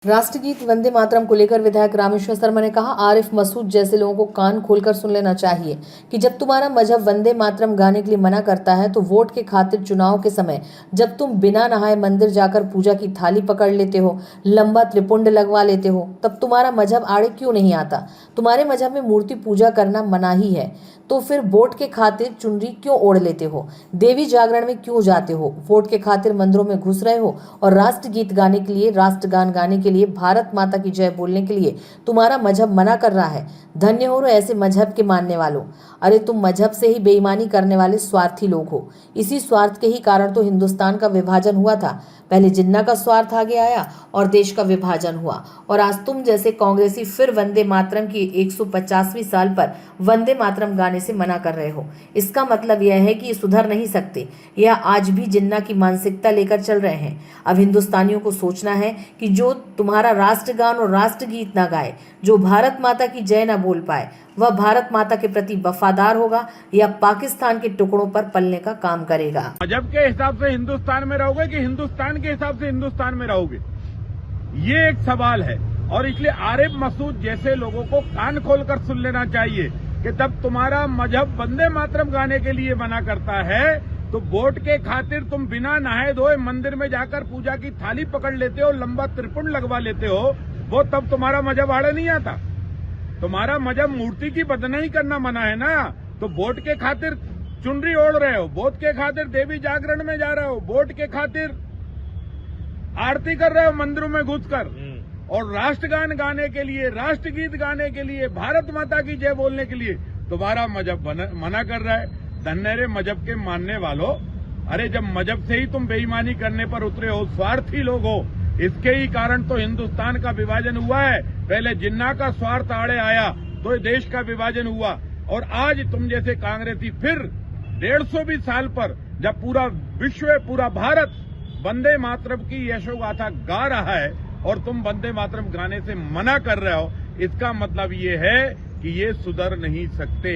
राष्ट्रगीत वंदे मातरम को लेकर विधायक रामेश्वर शर्मा ने कहा, आरिफ मसूद जैसे लोगों को कान खोलकर सुन लेना चाहिए कि जब तुम्हारा मजहब वंदे मातरम गाने के लिए मना करता है तो वोट के खातिर चुनाव के समय जब तुम बिना नहाए मंदिर जाकर पूजा की थाली पकड़ लेते हो, लंबा त्रिपुंड लगवा लेते हो, तब तुम्हारा मजहब आड़े क्यों नहीं आता? तुम्हारे मजहब में मूर्ति पूजा करना मना ही है, तो फिर वोट के खातिर चुनरी क्यों ओढ़ लेते हो? देवी जागरण में क्यों जाते हो? वोट के खातिर मंदिरों में घुस रहे हो और राष्ट्रगीत गाने के लिए, राष्ट्रगान गाने के लिए, भारत माता की जय बोलने के लिए तुम्हारा मजहब मना कर रहा है। धन्य हो ऐसे मजहब के मानने वालों। अरे तुम मजहब से ही बेईमानी करने वाले स्वार्थी लोग हो। इसी स्वार्थ के ही कारण तो हिंदुस्तान का विभाजन हुआ था। पहले जिन्ना का स्वार्थ आगे आया और देश का विभाजन हुआ, और आज तुम जैसे कांग्रेसी फिर वंदे मातरम की 150वीं साल पर वंदे मातरम गाने से मना कर रहे हो। इसका मतलब यह है कि ये सुधर नहीं सकते। यह आज भी जिन्ना की मानसिकता लेकर चल रहे हैं। अब हिंदुस्तानियों को सोचना है कि जो तुम्हारा राष्ट्रगान और राष्ट्रगीत ना गाए, जो भारत माता की जय ना बोल पाए, वह भारत माता के प्रति वफादार होगा या पाकिस्तान के टुकड़ों पर पलने का काम करेगा। मजहब के हिसाब से हिंदुस्तान में रहोगे कि हिंदुस्तान के हिसाब से हिंदुस्तान में रहोगे, ये एक सवाल है। और इसलिए आरिफ मसूद जैसे लोगों को कान खोलकर सुन लेना चाहिए कि तब तुम्हारा मजहब वंदे मातरम गाने के लिए मना करता है तो वोट के खातिर तुम बिना नहाए धोए मंदिर में जाकर पूजा की थाली पकड़ लेते हो, लंबा त्रिपुंड लगवा लेते हो, वो तब तुम्हारा मजहब आड़े नहीं आता। तुम्हारा मजहब मूर्ति की बदनामी करना मना है ना, तो वोट के खातिर चुनरी ओढ़ रहे हो, वोट के खातिर देवी जागरण में जा रहे हो, वोट के खातिर आरती कर रहे हो मंदिरों में घुसकर, और राष्ट्रगान गाने के लिए, राष्ट्रगीत गाने के लिए, भारत माता की जय बोलने के लिए तुम्हारा मजहब मना कर रहा है। धन्य रे मजहब के मानने वालों। अरे जब मजहब से ही तुम बेईमानी करने पर उतरे हो, स्वार्थी लोग हो, इसके ही कारण तो हिंदुस्तान का विभाजन हुआ है। पहले जिन्ना का स्वार्थ आड़े आया तो देश का विभाजन हुआ, और आज तुम जैसे कांग्रेसी फिर 150 साल पर जब पूरा विश्व, पूरा भारत वंदे मातरम की यशोगाथा गा रहा है और तुम वंदे मातरम गाने से मना कर रहे हो, इसका मतलब ये है कि ये सुधर नहीं सकते।